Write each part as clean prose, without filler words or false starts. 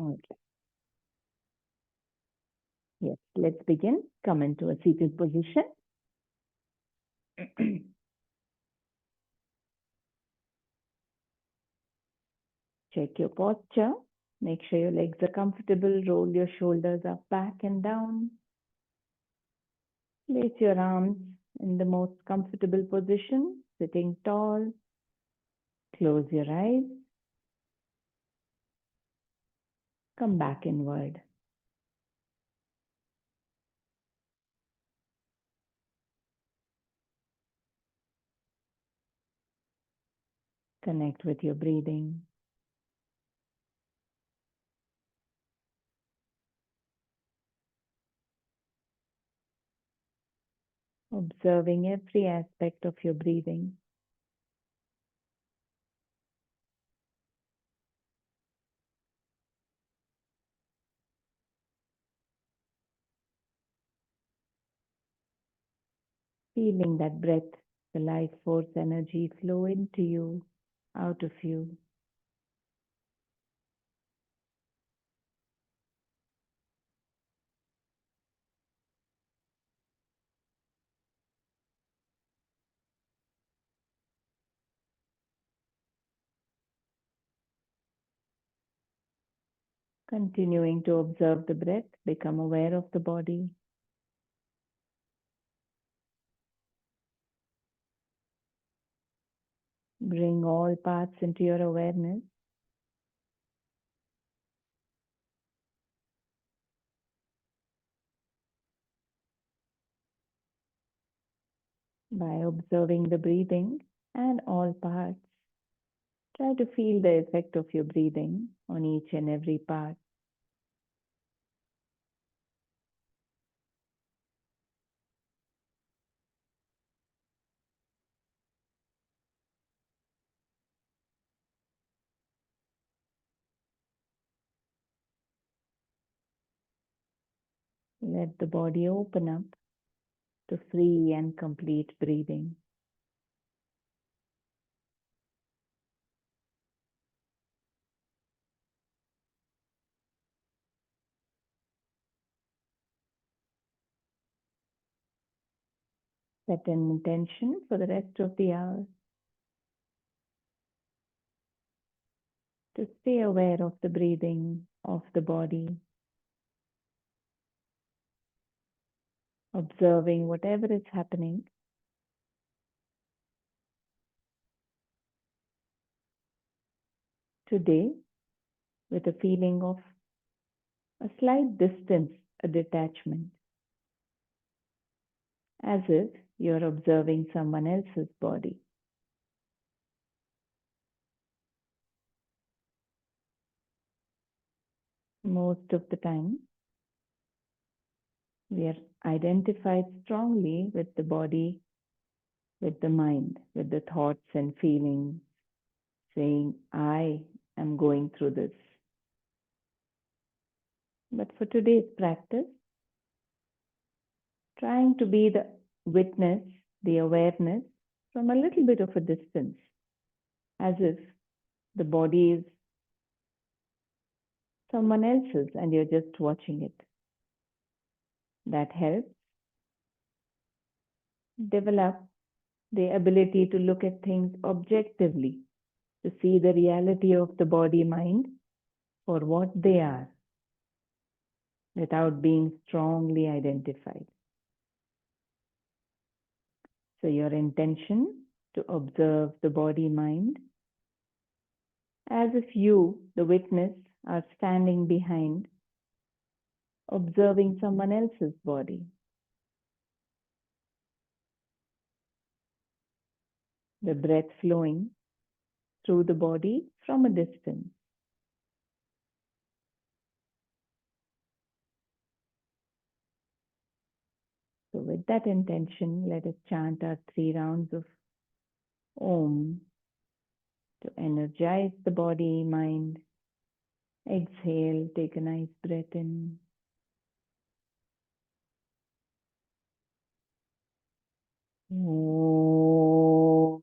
Okay. Yes, let's begin. Come into a seated position. Check your posture. Make sure your legs are comfortable. Roll your shoulders up, back and down. Place your arms in the most comfortable position, sitting tall. Close your eyes. Come back inward. Connect with your breathing. Observing every aspect of your breathing. Feeling that breath, the life force energy flow into you, out of you. Continuing to observe the breath, become aware of the body. Bring all parts into your awareness. By observing the breathing and all parts, try to feel the effect of your breathing on each and every part. Let the body open up to free and complete breathing. Set an intention for the rest of the hour to stay aware of the breathing of the body, observing whatever is happening. Today, with a feeling of a slight distance, a detachment, as if you're observing someone else's body. Most of the time, we are identified strongly with the body, with the mind, with the thoughts and feelings, saying, I am going through this. But for today's practice, trying to be the witness, the awareness from a little bit of a distance, as if the body is someone else's and you're just watching it. That helps develop the ability to look at things objectively, to see the reality of the body-mind for what they are, without being strongly identified. So your intention to observe the body-mind as if you, the witness, are standing behind, observing someone else's body. The breath flowing through the body from a distance. So with that intention, let us chant our 3 rounds of Om to energize the body, mind. Exhale, take a nice breath in. Om.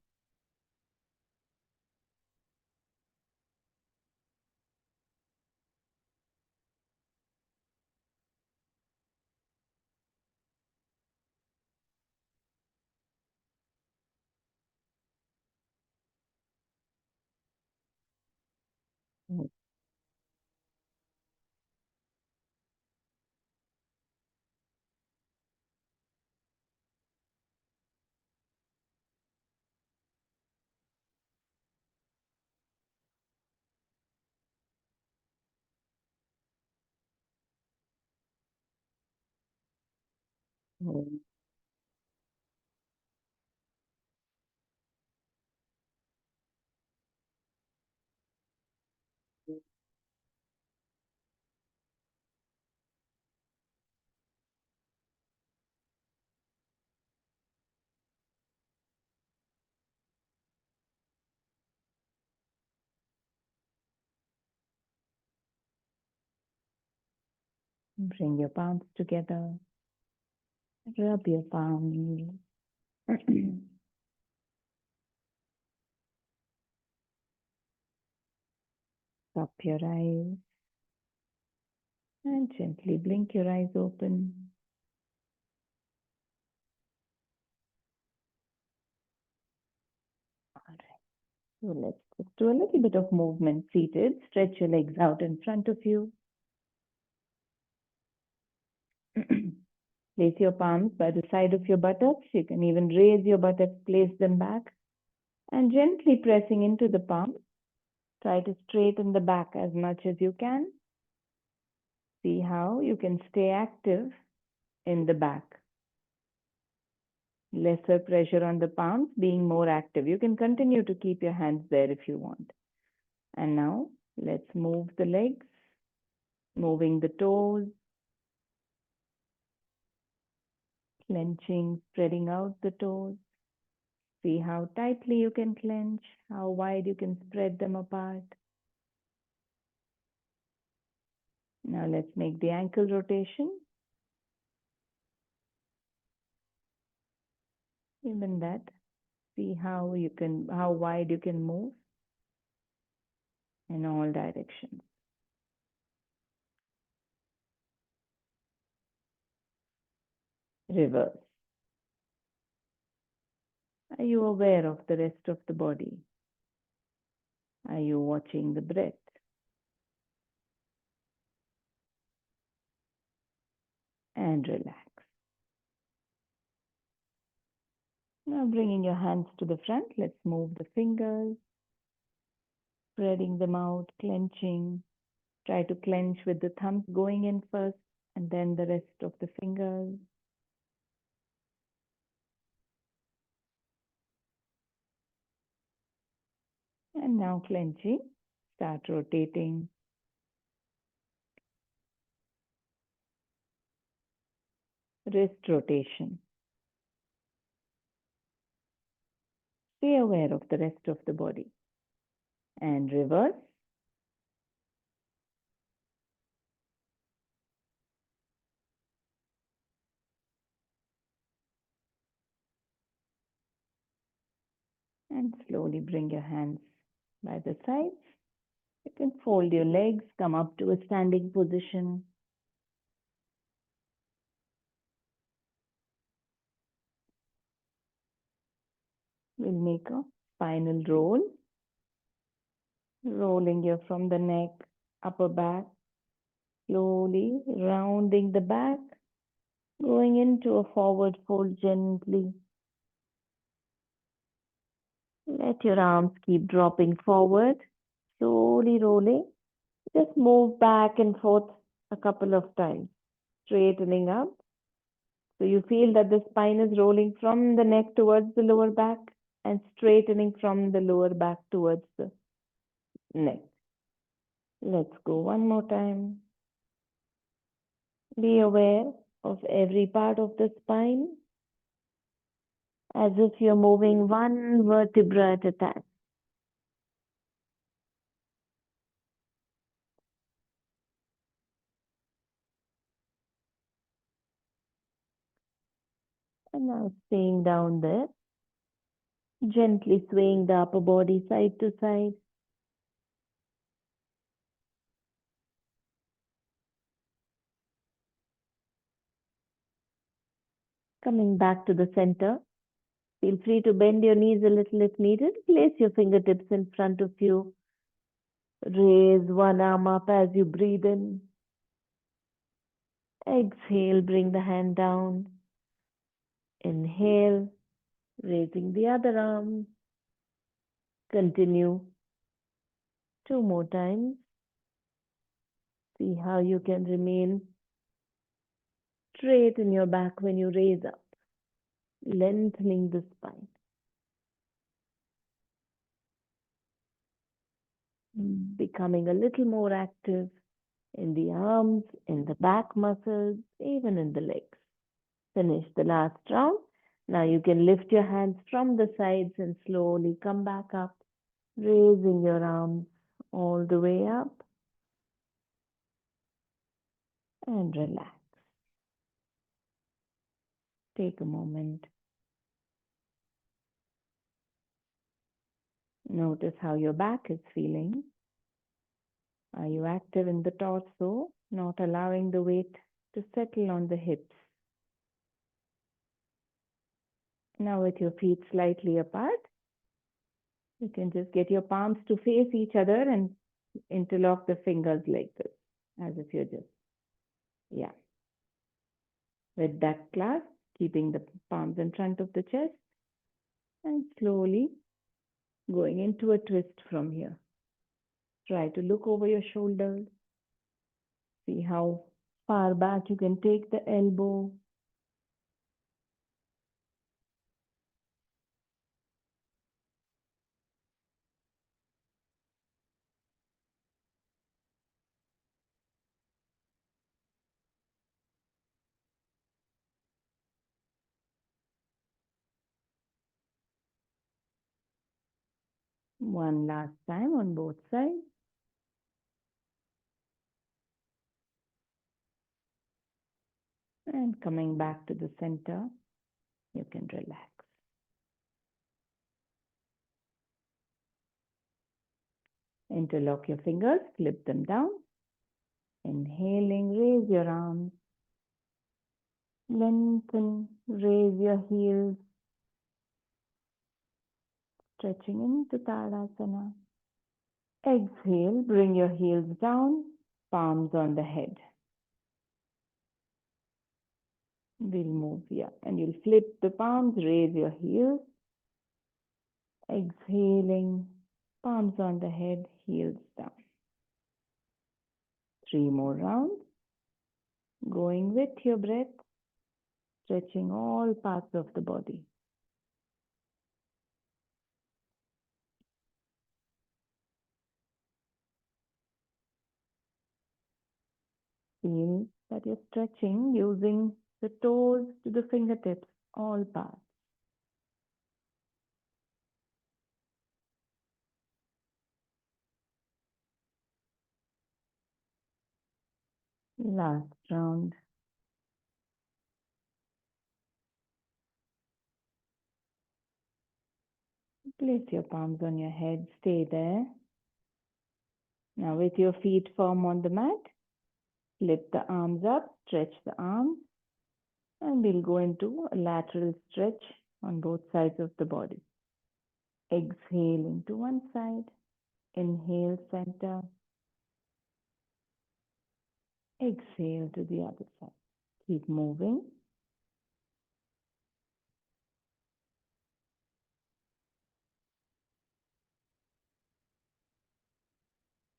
Om. Bring your palms together. Rub your palms. Cup your eyes and gently blink your eyes open. All right. So let's just do a little bit of movement seated. Stretch your legs out in front of you. Place your palms by the side of your buttocks. You can even raise your buttocks, place them back, and gently pressing into the palm, try to straighten the back as much as you can. See how you can stay active in the back. Lesser pressure on the palms, being more active. You can continue to keep your hands there if you want. And now let's move the legs, moving the toes, clenching, spreading out the toes. See how tightly you can clench, how wide you can spread them apart. Now let's make the ankle rotation. Even that, see how wide you can move in all directions. Reverse. Are you aware of the rest of the body? Are you watching the breath? And relax. Now bringing your hands to the front, let's move the fingers, spreading them out, clenching. Try to clench with the thumbs going in first and then the rest of the fingers. And now clenching, start rotating. Wrist rotation. Stay aware of the rest of the body. And reverse. And slowly bring your hands by the sides. You can fold your legs, come up to a standing position. We'll make a spinal roll. Rolling you from the neck, upper back, slowly rounding the back, going into a forward fold gently. Let your arms keep dropping forward, slowly rolling. Just move back and forth a couple of times, straightening up. So you feel that the spine is rolling from the neck towards the lower back and straightening from the lower back towards the neck. Let's go one more time. Be aware of every part of the spine as if you're moving one vertebra at a time. And now staying down there, gently swaying the upper body side to side. Coming back to the center, feel free to bend your knees a little if needed. Place your fingertips in front of you. Raise one arm up as you breathe in. Exhale, bring the hand down. Inhale, raising the other arm. Continue 2 more times. See how you can remain straighten your back when you raise up, lengthening the spine. Becoming a little more active in the arms, in the back muscles, even in the legs. Finish the last round. Now you can lift your hands from the sides and slowly come back up, raising your arms all the way up and relax. Take a moment. Notice how your back is feeling. Are you active in the torso, not allowing the weight to settle on the hips? Now with your feet slightly apart, you can just get your palms to face each other and interlock the fingers like this, as if you're just, yeah. With that clasp, keeping the palms in front of the chest and slowly going into a twist from here. Try to look over your shoulders. See how far back you can take the elbow. One last time on both sides. And coming back to the center, you can relax. Interlock your fingers, flip them down. Inhaling, raise your arms. Lengthen, raise your heels. Stretching into Tadasana. Exhale, bring your heels down, palms on the head. We'll move here. And you'll flip the palms, raise your heels. Exhaling, palms on the head, heels down. 3 more rounds. Going with your breath, stretching all parts of the body. Feel that you're stretching using the toes to the fingertips, all parts. Last round. Place your palms on your head, stay there. Now with your feet firm on the mat, lift the arms up, stretch the arms, and we'll go into a lateral stretch on both sides of the body. Exhaling to one side, inhale center, exhale to the other side. Keep moving.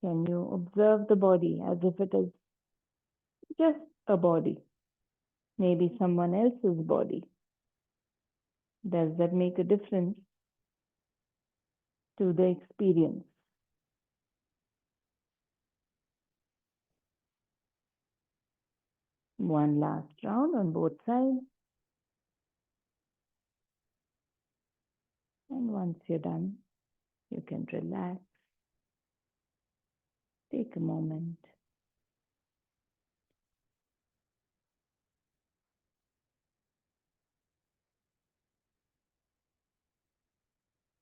Can you observe the body as if it is just a body, maybe someone else's body? Does that make a difference to the experience? One last round on both sides. And once you're done, you can relax. Take a moment.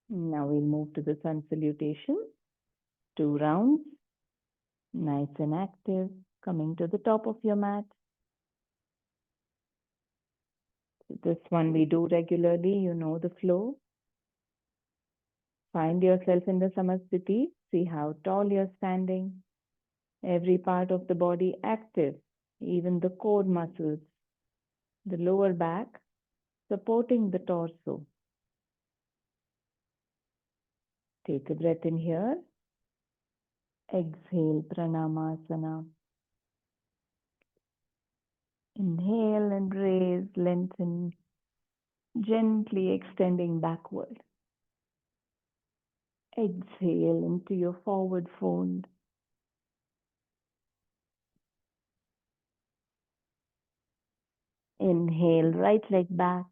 Now we'll move to the sun salutation. 2 rounds. Nice and active. Coming to the top of your mat. This one we do regularly, you know the flow. Find yourself in the Samasthiti. See how tall you're standing. Every part of the body active, even the core muscles, the lower back, supporting the torso. Take a breath in here. Exhale, Pranamasana. Inhale and raise, lengthen, gently extending backward. Exhale into your forward fold. Inhale, right leg back.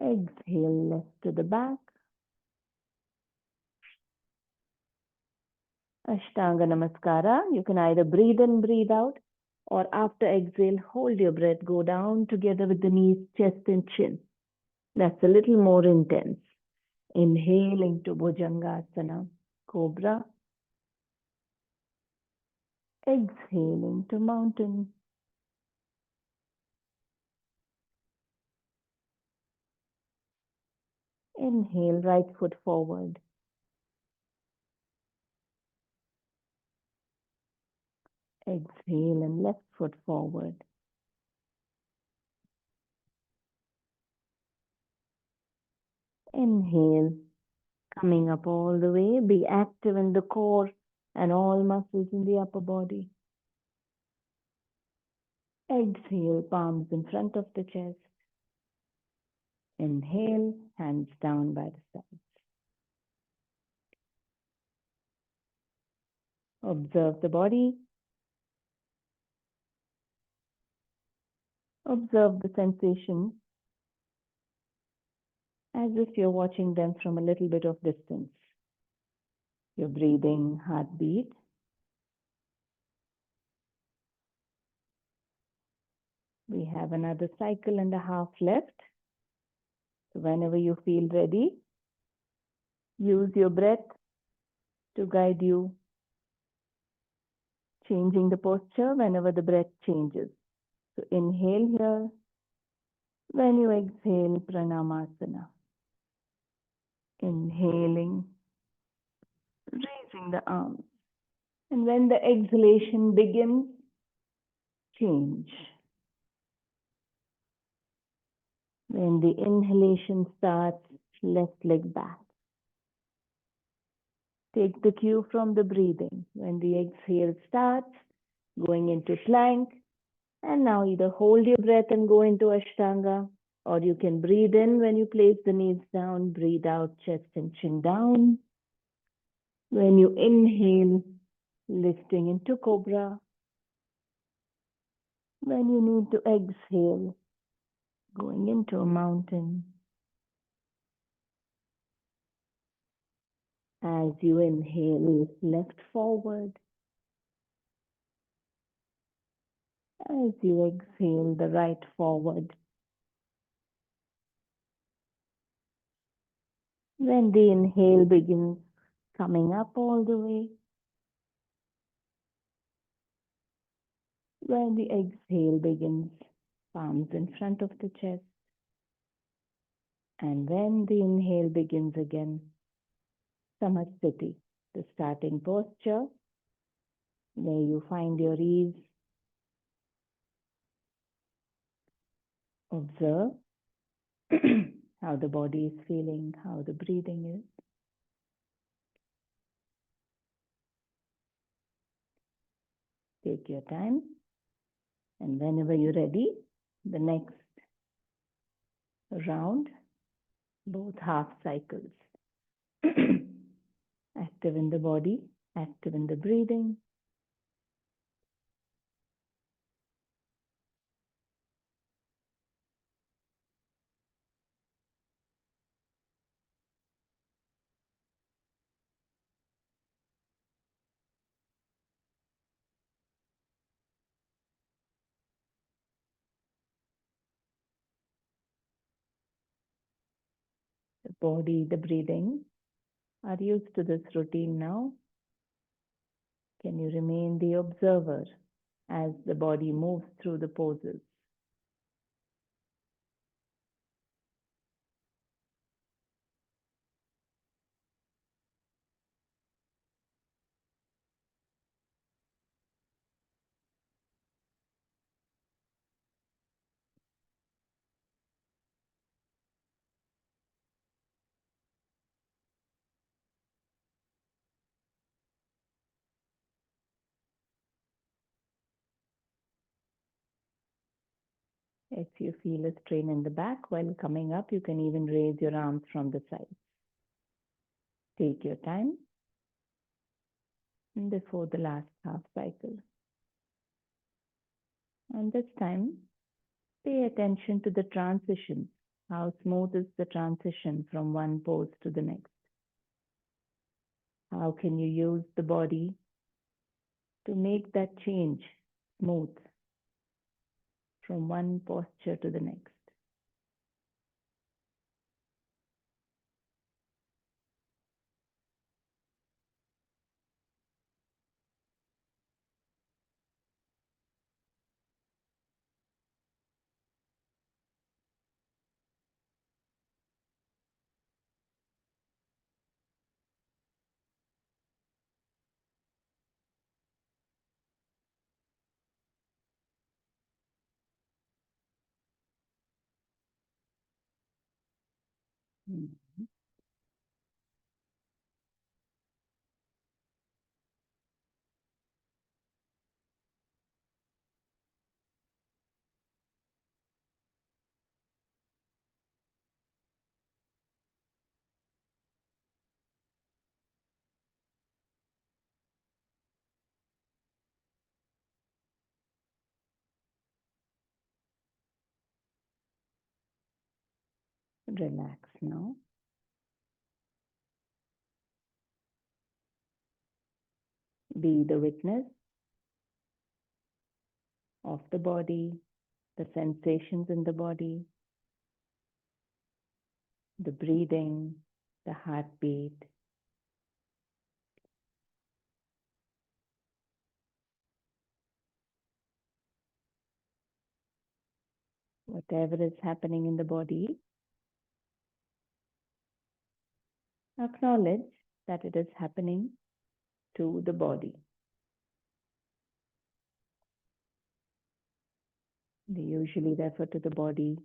Exhale, left to the back. Ashtanga Namaskara. You can either breathe in, breathe out, or after exhale, hold your breath, go down together with the knees, chest and chin. That's a little more intense. Inhale into Bhujangasana, Cobra. Exhale into Mountain. Inhale, right foot forward. Exhale and left foot forward. Inhale, coming up all the way. Be active in the core and all muscles in the upper body. Exhale, palms in front of the chest. Inhale, hands down by the sides. Observe the body. Observe the sensations as if you're watching them from a little bit of distance. Your breathing, heartbeat. We have another cycle and a half left. So whenever you feel ready, use your breath to guide you, changing the posture whenever the breath changes. So inhale here. When you exhale, Pranamasana. Inhaling, raising the arms. And when the exhalation begins, change. When the inhalation starts, left leg back. Take the cue from the breathing. When the exhale starts, going into plank, and now either hold your breath and go into Ashtanga, or you can breathe in when you place the knees down, breathe out, chest and chin down. When you inhale, lifting into Cobra. When you need to exhale, going into a mountain. As you inhale, left forward. As you exhale, the right forward. When the inhale begins, coming up all the way. When the exhale begins, palms in front of the chest. And when the inhale begins again, Samasthiti, the starting posture, where you find your ease. Observe how the body is feeling, how the breathing is. Take your time, and whenever you're ready, the next round, both half cycles. Active in the body, active in the breathing. The body, the breathing are used to this routine now. Can you remain the observer as the body moves through the poses? If you feel a strain in the back while coming up, you can even raise your arms from the sides. Take your time before the last half cycle. And this time, pay attention to the transition. How smooth is the transition from one pose to the next? How can you use the body to make that change smooth from one posture to the next? Mhm. Relax now. Be the witness of the body, the sensations in the body, the breathing, the heartbeat. Whatever is happening in the body, acknowledge that it is happening to the body. We usually refer to the body,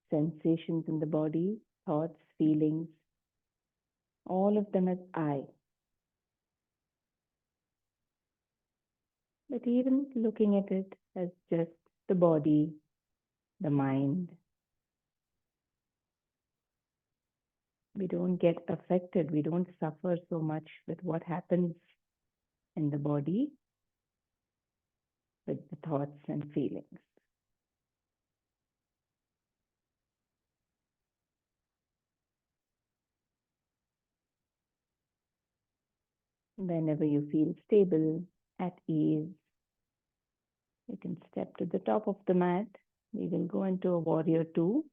sensations in the body, thoughts, feelings, all of them as I. But even looking at it as just the body, the mind, we don't get affected, we don't suffer so much with what happens in the body with the thoughts and feelings. Whenever you feel stable, at ease, you can step to the top of the mat. We will go into a warrior two.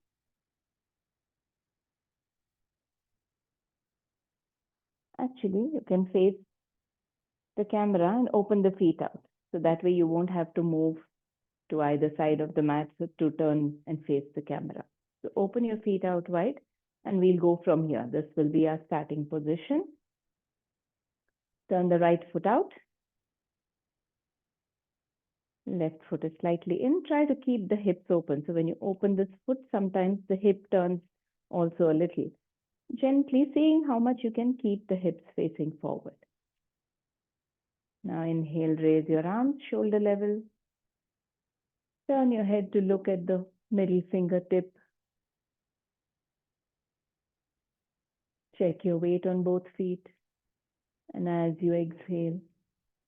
Actually, you can face the camera and open the feet out. So that way you won't have to move to either side of the mat to turn and face the camera. So open your feet out wide and we'll go from here. This will be our starting position. Turn the right foot out. Left foot is slightly in. Try to keep the hips open. So when you open this foot, sometimes the hip turns also a little. Gently seeing how much you can keep the hips facing forward. Now inhale, raise your arms, shoulder level. Turn your head to look at the middle fingertip. Check your weight on both feet. And as you exhale,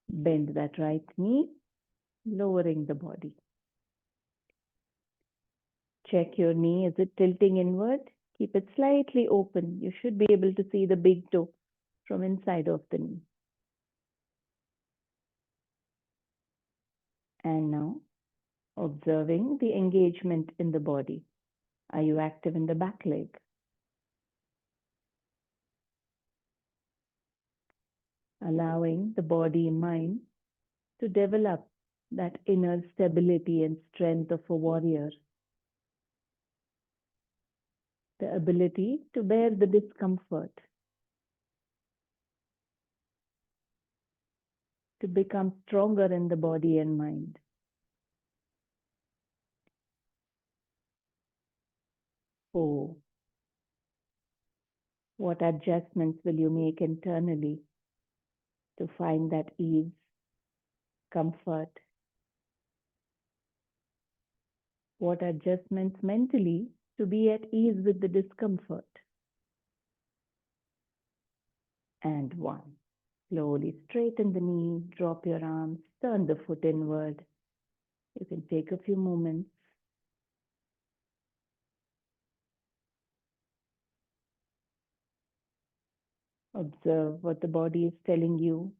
bend that right knee, lowering the body. Check your knee. Is it tilting inward? Keep it slightly open. You should be able to see the big toe from inside of the knee. And now, observing the engagement in the body. Are you active in the back leg? Allowing the body and mind to develop that inner stability and strength of a warrior. The ability to bear the discomfort, to become stronger in the body and mind. Oh, what adjustments will you make internally to find that ease, comfort, What adjustments mentally to be at ease with the discomfort? And 1. Slowly straighten the knee, drop your arms, turn the foot inward. You can take a few moments. Observe what the body is telling you.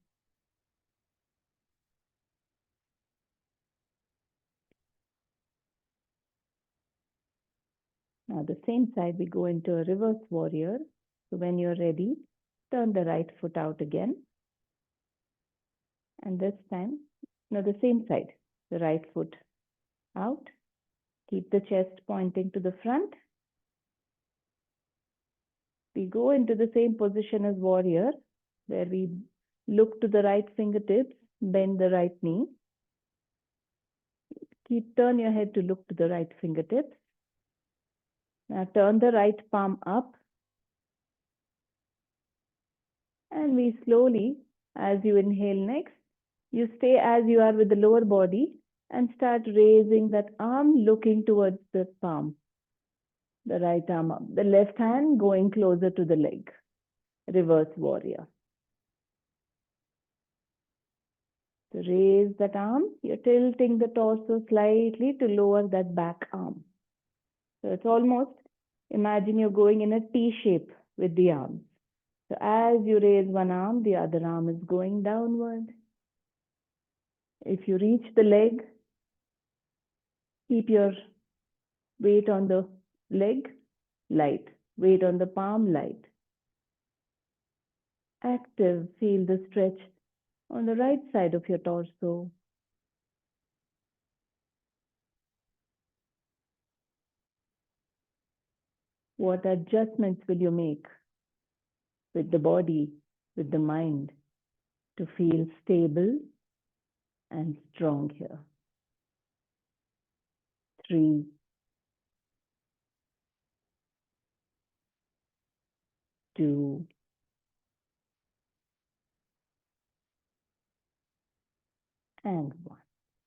Now the same side, we go into a reverse warrior. So when you're ready, turn the right foot out again. And this time, now the same side, the right foot out. Keep the chest pointing to the front. We go into the same position as warrior, where we look to the right fingertips, bend the right knee. Turn your head to look to the right fingertips. Now turn the right palm up. And we slowly, as you inhale next, you stay as you are with the lower body and start raising that arm looking towards the palm. The right arm up. The left hand going closer to the leg. Reverse warrior. So raise that arm. You're tilting the torso slightly to lower that back arm. So it's almost, imagine you're going in a T shape with the arms. So as you raise one arm, the other arm is going downward. If you reach the leg, keep your weight on the leg, light. Weight on the palm, light. Active, feel the stretch on the right side of your torso. What adjustments will you make with the body, with the mind, to feel stable and strong here? 3, 2, and 1.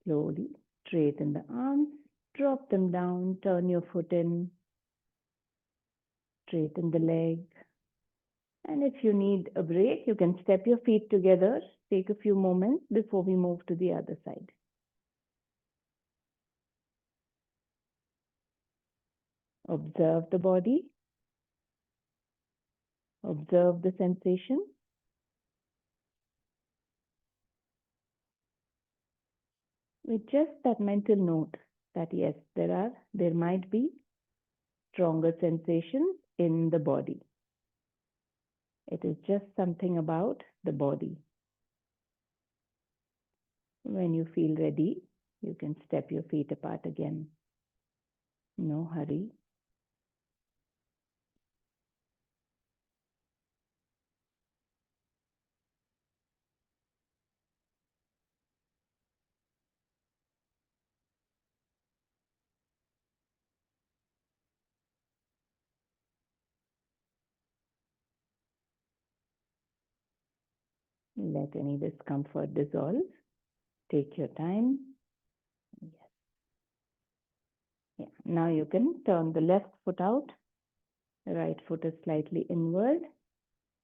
Slowly straighten the arms, drop them down, turn your foot in, straighten the leg. And if you need a break, you can step your feet together, take a few moments before we move to the other side. Observe the body. Observe the sensation. With just that mental note that yes, there might be stronger sensations in the body. It is just something about the body. When you feel ready, you can step your feet apart again. No hurry. Let any discomfort dissolve. Take your time. Yes. Yeah. Now you can turn the left foot out. The right foot is slightly inward.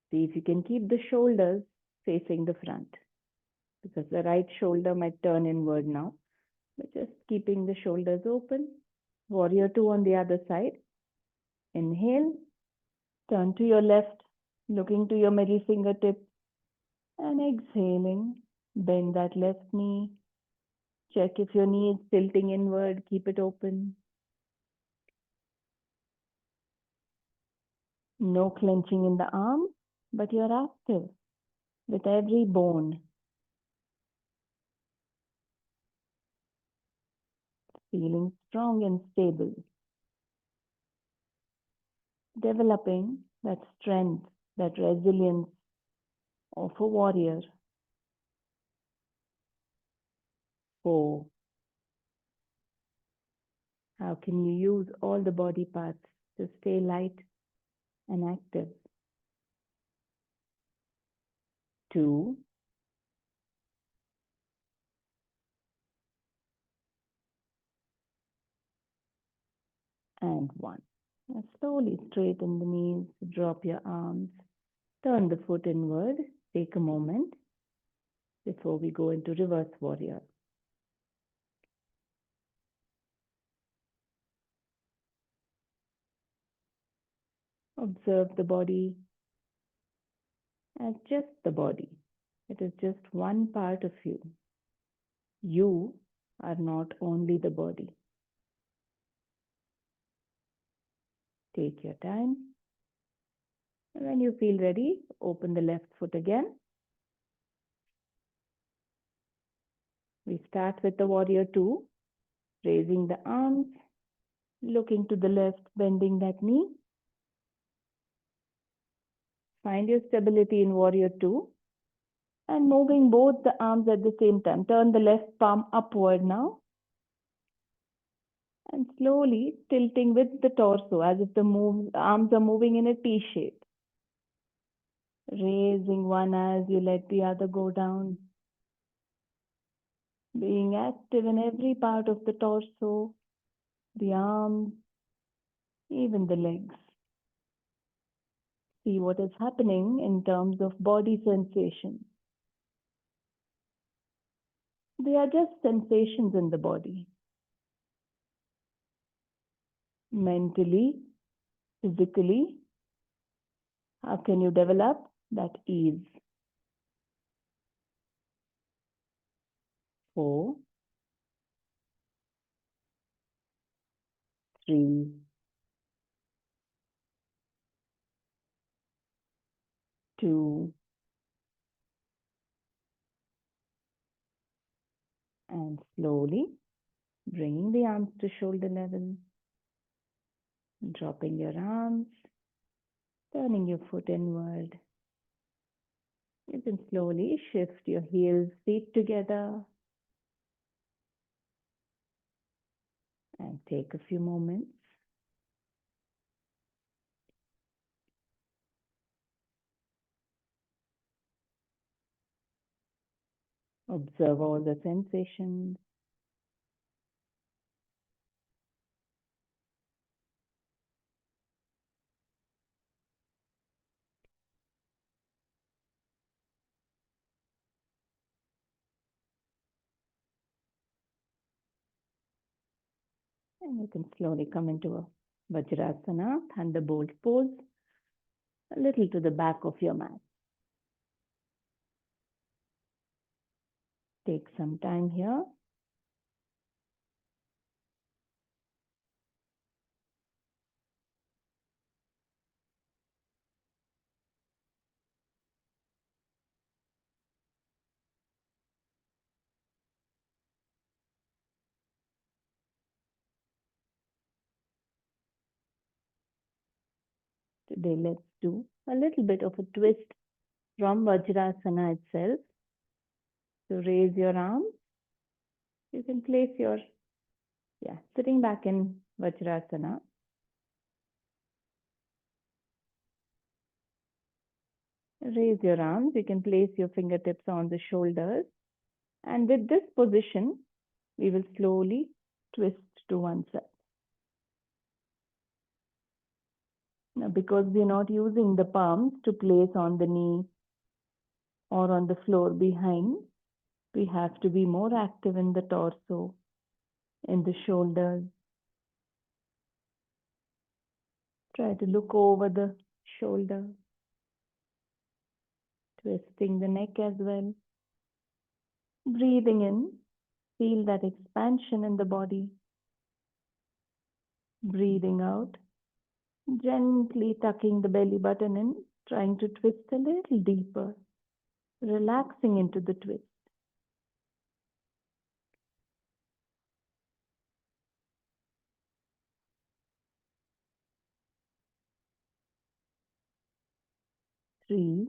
See if you can keep the shoulders facing the front, because the right shoulder might turn inward now. But just keeping the shoulders open. Warrior 2 on the other side. Inhale. Turn to your left, looking to your middle fingertips. And exhaling, bend that left knee. Check if your knee is tilting inward. Keep it open. No clenching in the arm, but you're active with every bone. Feeling strong and stable. Developing that strength, that resilience of a warrior. 4. How can you use all the body parts to stay light and active? 2. and 1. Now slowly straighten the knees, drop your arms, turn the foot inward. Take a moment before we go into reverse warrior. Observe the body as just the body. It is just one part of you. You are not only the body. Take your time. When you feel ready, open the left foot again. We start with the warrior 2, raising the arms, looking to the left, bending that knee. Find your stability in warrior 2 and moving both the arms at the same time. Turn the left palm upward now and slowly tilting with the torso as if the arms are moving in a T shape. Raising one as you let the other go down. Being active in every part of the torso, the arms, even the legs. See what is happening in terms of body sensation. They are just sensations in the body. Mentally, physically, how can you develop that ease? 4, 3, 2, and slowly bringing the arms to shoulder level, dropping your arms, turning your foot inward. You can slowly shift your heels, feet together, and take a few moments. Observe all the sensations. And you can slowly come into a Vajrasana, thunderbolt pose, a little to the back of your mat. Take some time here. Today, let's do a little bit of a twist from Vajrasana itself. So raise your arms. You can place your, sitting back in Vajrasana. Raise your arms. You can place your fingertips on the shoulders. And with this position, we will slowly twist to one side. Now, because we're not using the palms to place on the knee or on the floor behind, we have to be more active in the torso, in the shoulders. Try to look over the shoulder, twisting the neck as well. Breathing in, feel that expansion in the body. Breathing out, gently tucking the belly button in, trying to twist a little deeper, relaxing into the twist. Three,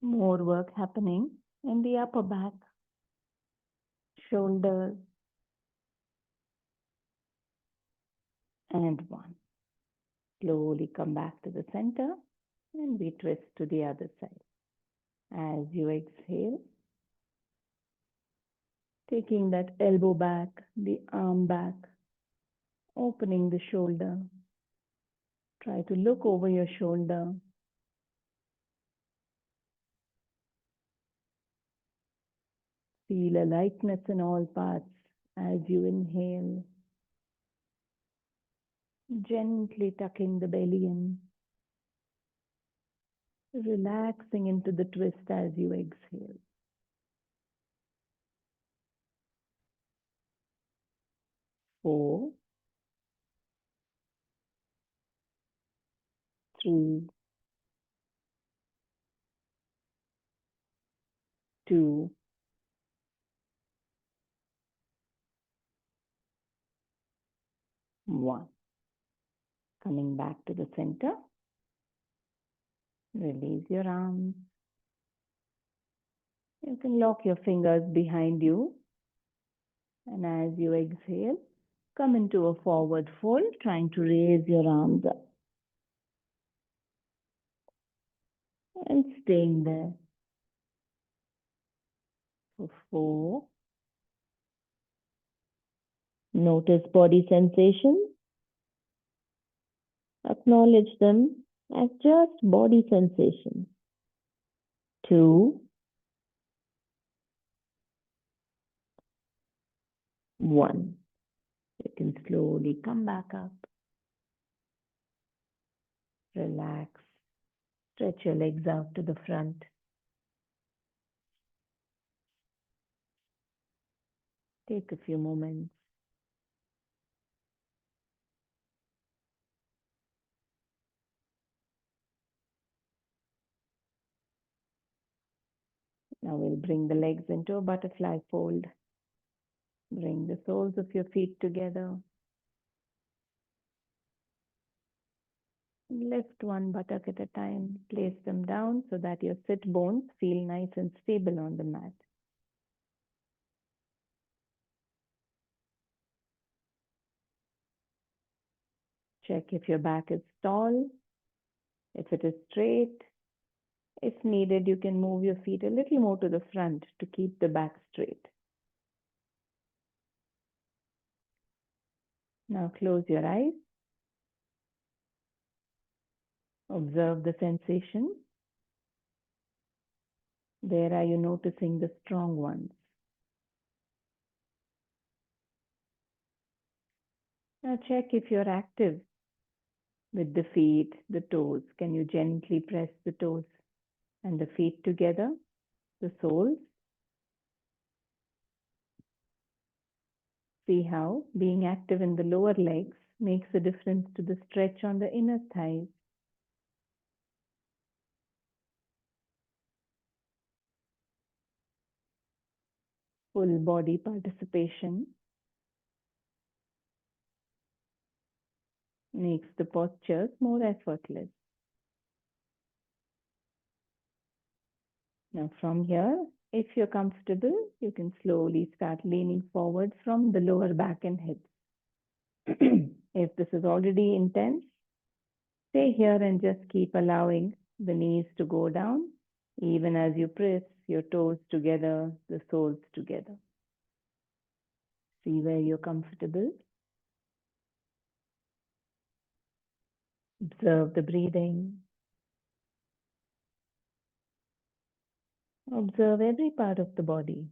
more work happening in the upper back, shoulders, and 1. Slowly come back to the center and we twist to the other side. As you exhale, taking that elbow back, the arm back, Opening the shoulder. Try to look over your shoulder. Feel a lightness in all parts as you inhale. Gently tucking the belly in. Relaxing into the twist as you exhale. 4, 3, 2, 1. Coming back to the center. Release your arms. You can lock your fingers behind you. And as you exhale, come into a forward fold, trying to raise your arms up. And staying there for 4. Notice body sensations. Acknowledge them as just body sensations. 2, 1. You can slowly come back up. Relax. Stretch your legs out to the front. Take a few moments. Now we'll bring the legs into a butterfly fold. Bring the soles of your feet together. Lift one buttock at a time. Place them down so that your sit bones feel nice and stable on the mat. Check if your back is tall, if it is straight. If needed, you can move your feet a little more to the front to keep the back straight. Now close your eyes. Observe the sensation. Where are you noticing the strong ones? Now check if you're active with the feet, the toes. Can you gently press the toes and the feet together, the soles? See how being active in the lower legs makes a difference to the stretch on the inner thighs. Full body participation makes the postures more effortless. Now from here, if you're comfortable, you can slowly start leaning forward from the lower back and hips. If this is already intense, stay here and just keep allowing the knees to go down, even as you press your toes together, the soles together. See where you're comfortable. Observe the breathing. Observe every part of the body.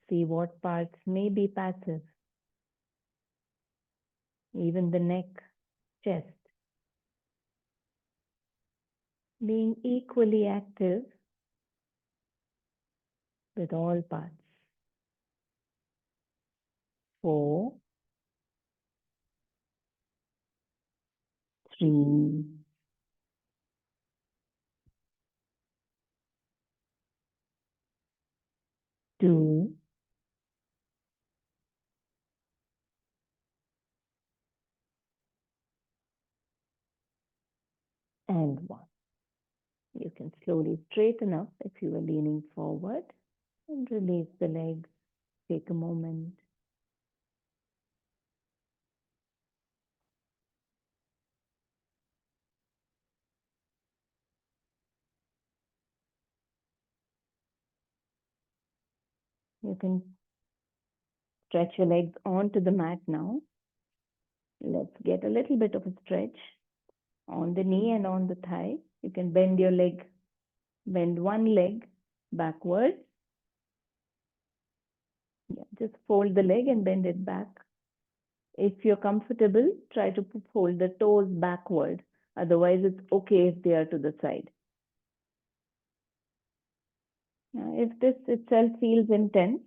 See what parts may be passive. Even the neck, chest. Being equally active with all parts. 4, 3, 2, and 1. You can slowly straighten up if you are leaning forward and release the legs. Take a moment. You can stretch your legs onto the mat now. Let's get a little bit of a stretch on the knee and on the thigh. You can bend your leg, bend one leg backwards. Yeah, just fold the leg and bend it back. If you're comfortable, try to fold the toes backward. Otherwise, it's okay if they are to the side. Now, if this itself feels intense,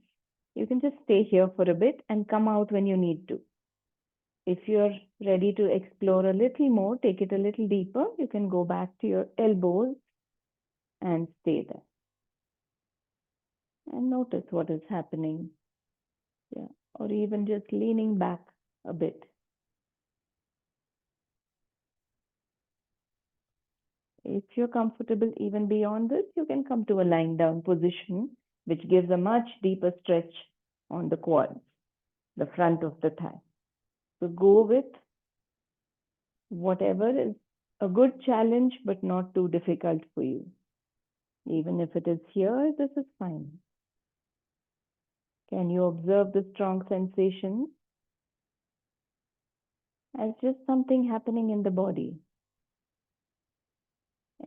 you can just stay here for a bit and come out when you need to. If you're ready to explore a little more, take it a little deeper, you can go back to your elbows and stay there. And notice what is happening. Yeah. Or even just leaning back a bit. If you're comfortable even beyond this, you can come to a lying down position, which gives a much deeper stretch on the quads, the front of the thigh. So go with whatever is a good challenge, but not too difficult for you. Even if it is here, this is fine. Can you observe the strong sensation as just something happening in the body?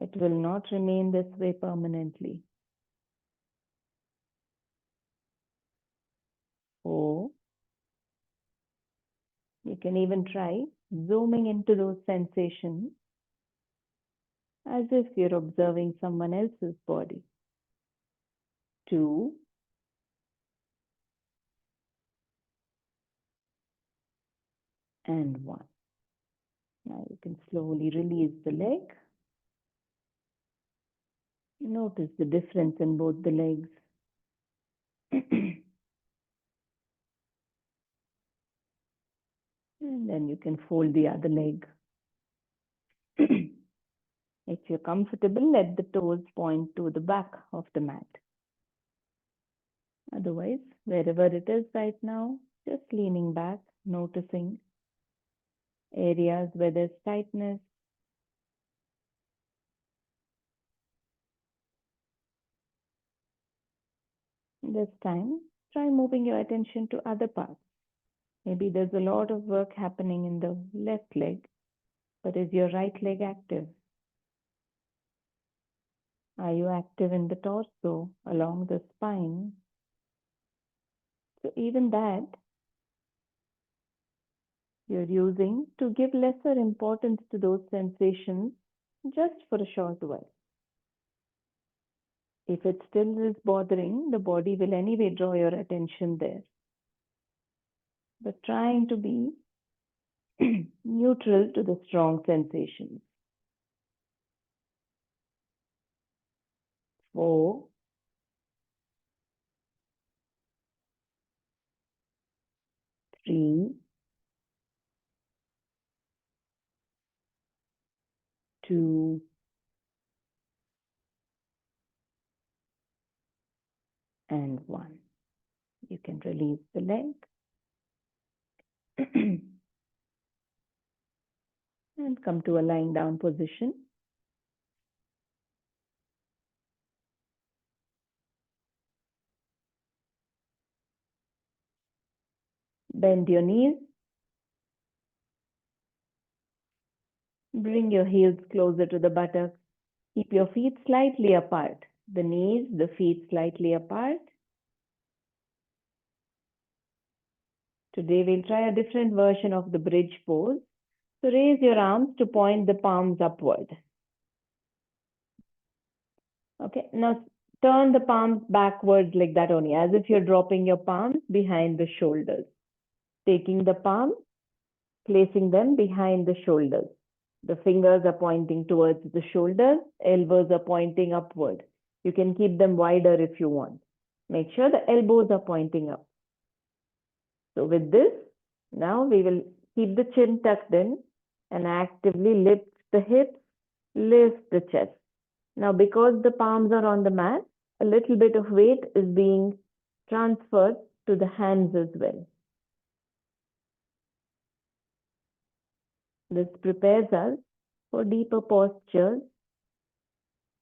It will not remain this way permanently. 4. You can even try zooming into those sensations as if you're observing someone else's body. 2. And 1. Now you can slowly release the leg. Notice the difference in both the legs. And then you can fold the other leg. If you're comfortable, let the toes point to the back of the mat. Otherwise, wherever it is right now, just leaning back, noticing areas where there's tightness. This time, try moving your attention to other parts. Maybe there's a lot of work happening in the left leg, but is your right leg active? Are you active in the torso, along the spine? So even that, you're using to give lesser importance to those sensations just for a short while. If it still is bothering, the body will anyway draw your attention there. But trying to be neutral to the strong sensations. 4. 3. 2. And 1. You can release the leg. And come to a lying down position. Bend your knees. Bring your heels closer to the buttocks. Keep your feet slightly apart. The knees, the feet slightly apart. Today we'll try a different version of the bridge pose. So raise your arms to point the palms upward. Okay, now turn the palms backwards like that only, as if you're dropping your palms behind the shoulders. Taking the palms, placing them behind the shoulders. The fingers are pointing towards the shoulders, elbows are pointing upward. You can keep them wider if you want. Make sure the elbows are pointing up. So with this, now we will keep the chin tucked in and actively lift the hips, lift the chest. Now, because the palms are on the mat, a little bit of weight is being transferred to the hands as well. This prepares us for deeper postures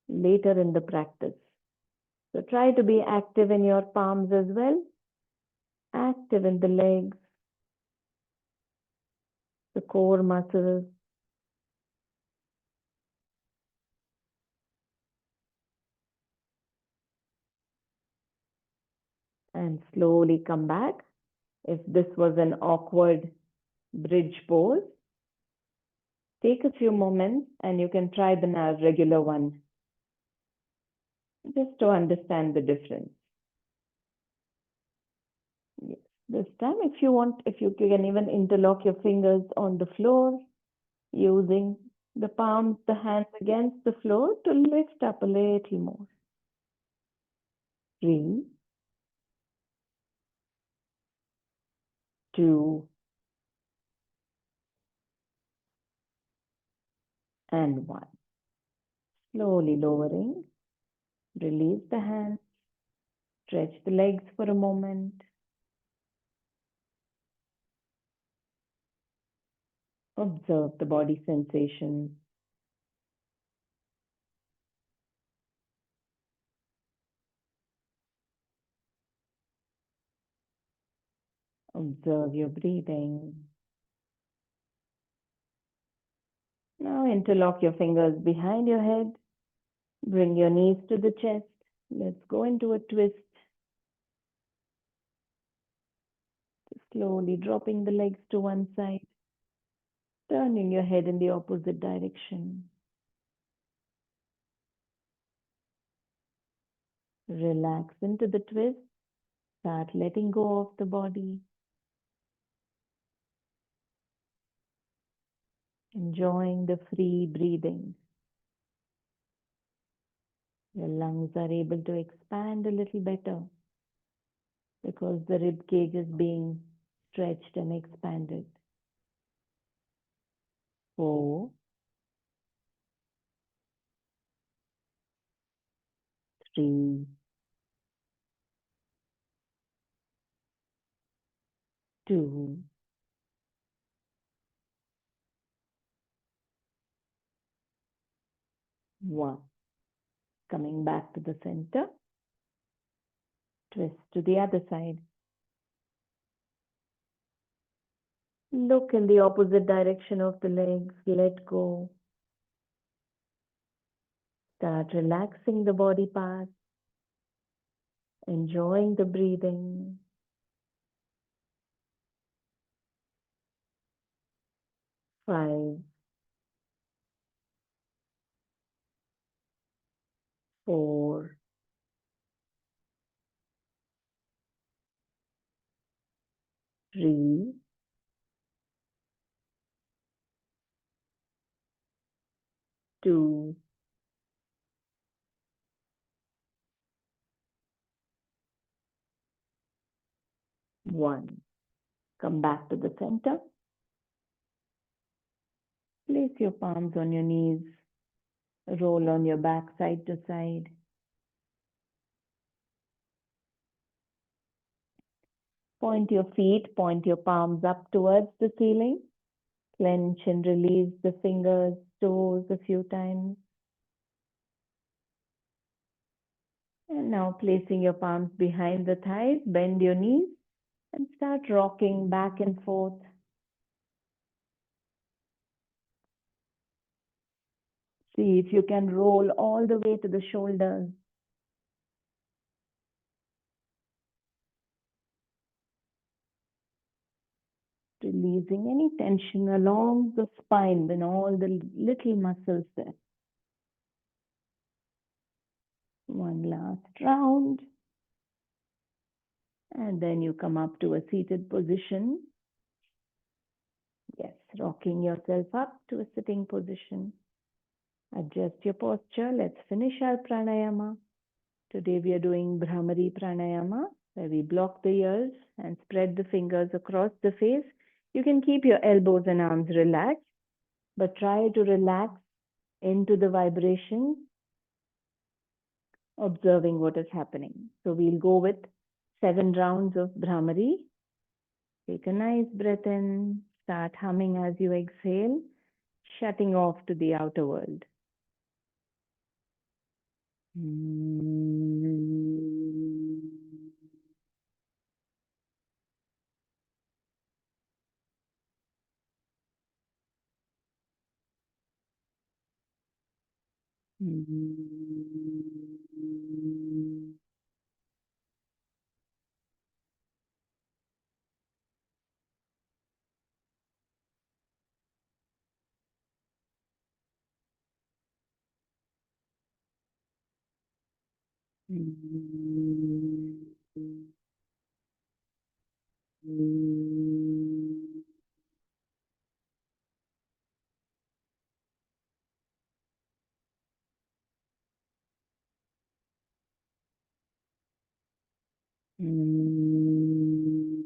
later in the practice. So try to be active in your palms as well, active in the legs, the core muscles. And slowly come back. If this was an awkward bridge pose, take a few moments and you can try the now regular one just to understand the difference. Yes. This time, if you want, if you can even interlock your fingers on the floor using the palms, the hands against the floor to lift up a little more. 3, 2, and 1. Slowly lowering, release the hands, stretch the legs for a moment. Observe the body sensations. Observe your breathing. Now interlock your fingers behind your head. Bring your knees to the chest. Let's go into a twist. Slowly dropping the legs to one side. Turning your head in the opposite direction. Relax into the twist. Start letting go of the body. Enjoying the free breathing. Your lungs are able to expand a little better because the rib cage is being stretched and expanded. 4, 3, 2, 1. Coming back to the center. Twist to the other side. Look in the opposite direction of the legs. Let go. Start relaxing the body parts. Enjoying the breathing. 5, 4, 3, 2, 1. Come back to the center. Place your palms on your knees. Roll on your back side to side. Point your feet, point your palms up towards the ceiling. Clench and release the fingers, toes a few times. And now placing your palms behind the thighs, bend your knees and start rocking back and forth. See if you can roll all the way to the shoulders. Releasing any tension along the spine and all the little muscles there. One last round. And then you come up to a seated position. Yes, rocking yourself up to a sitting position. Adjust your posture. Let's finish our pranayama. Today we are doing Bhramari pranayama, where we block the ears and spread the fingers across the face. You can keep your elbows and arms relaxed, but try to relax into the vibration, observing what is happening. So we'll go with 7 rounds of Bhramari. Take a nice breath in, start humming as you exhale, shutting off to the outer world. Mm. Mm. Mm. Mm.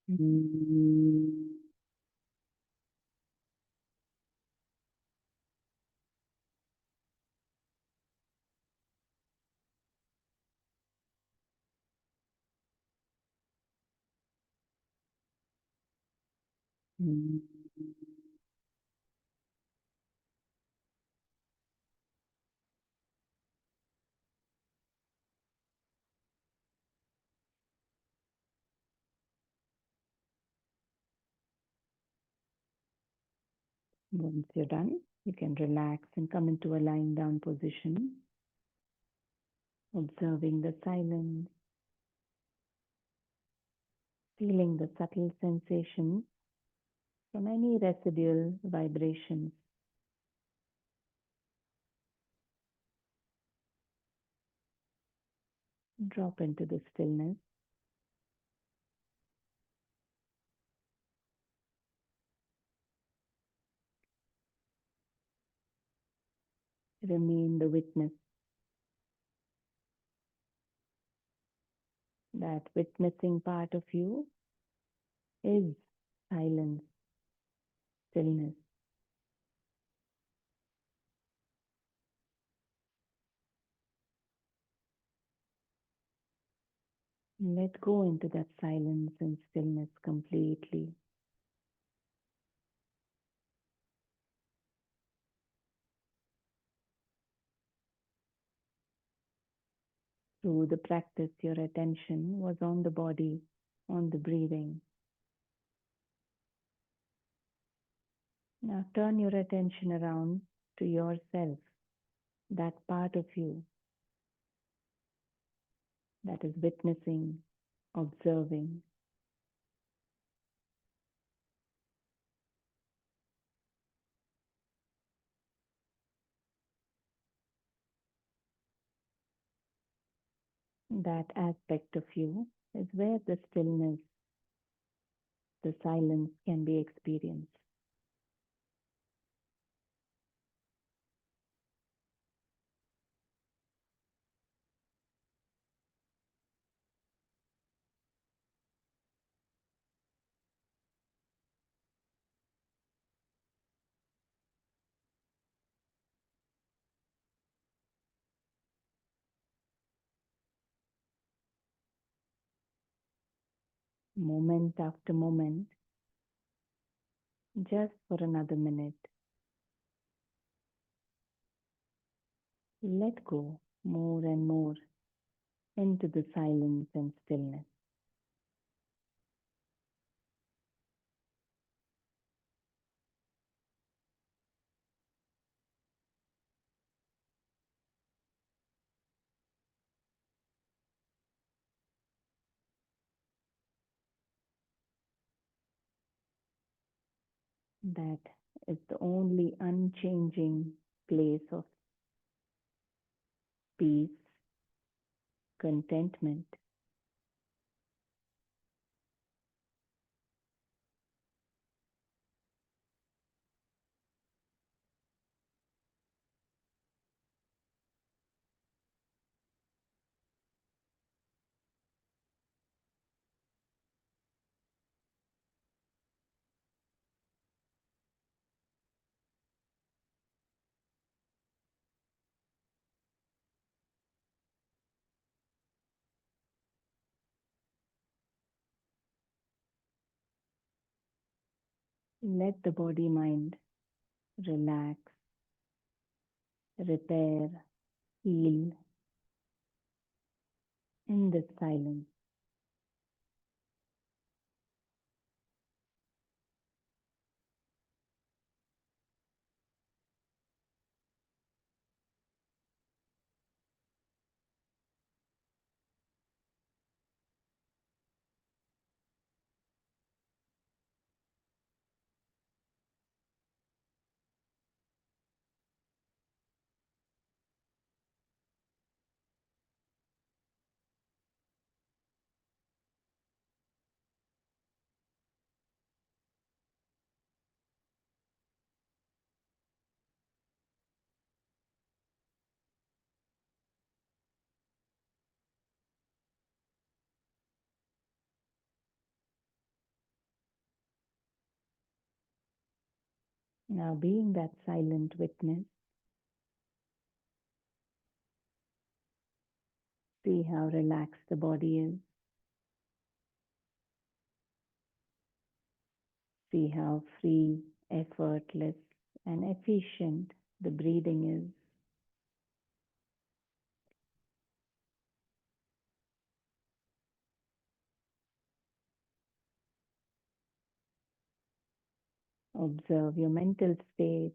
Mm. Mm. Once you're done, you can relax and come into a lying down position, observing the silence, feeling the subtle sensations from any residual vibrations. Drop into the stillness. Remain the witness. That witnessing part of you is silence, stillness. Let go into that silence and stillness completely. Through the practice, your attention was on the body, on the breathing. Now turn your attention around to yourself, that part of you that is witnessing, observing. That aspect of you is where the stillness, the silence can be experienced. Moment after moment, just for another minute. Let go more and more into the silence and stillness. That is the only unchanging place of peace, contentment. Let the body mind relax repair, heal in this silence. Now, being that silent witness, see how relaxed the body is. See how free, effortless, and efficient the breathing is. Observe your mental state.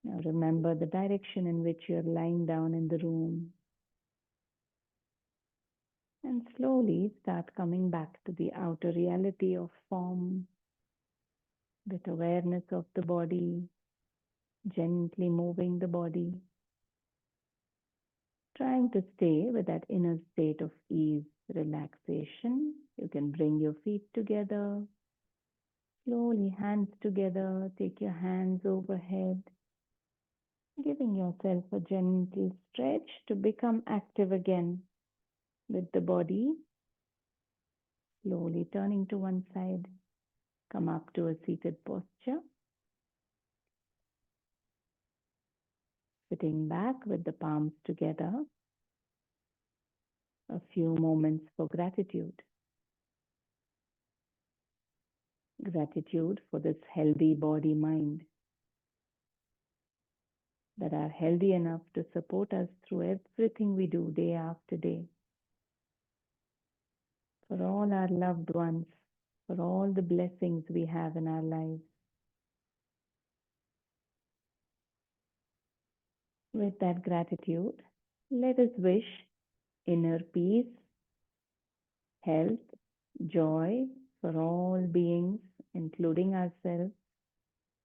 Now remember the direction in which you're lying down in the room. And slowly start coming back to the outer reality of form, with awareness of the body, gently moving the body, trying to stay with that inner state of ease, relaxation. You can bring your feet together, slowly hands together, take your hands overhead, giving yourself a gentle stretch to become active again with the body. Slowly turning to one side, come up to a seated posture. Sitting back with the palms together. A few moments for gratitude. Gratitude for this healthy body-mind that are healthy enough to support us through everything we do day after day. For all our loved ones, for all the blessings we have in our lives. With that gratitude, let us wish inner peace, health, joy for all beings, including ourselves,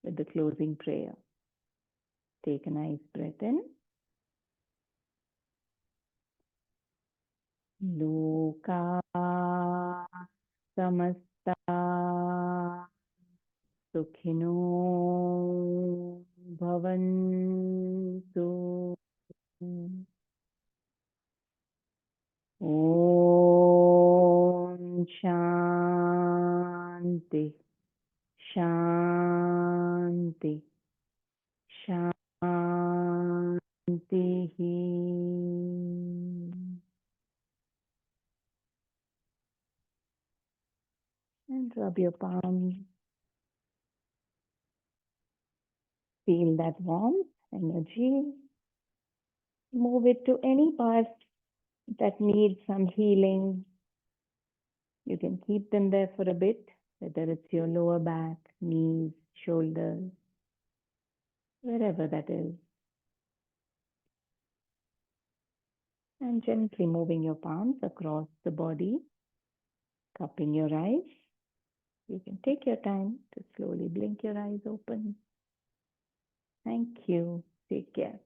with the closing prayer. Take a nice breath in. Loka samasta sukhino bhavantu. Om Shanti Shanti Shanti. And rub your palms. Feel that warmth, energy. Move it to any part that needs some healing. You can keep them there for a bit, whether it's your lower back, knees, shoulders, wherever that is. And gently moving your palms across the body, cupping your eyes. You can take your time to slowly blink your eyes open. Thank you. Take care.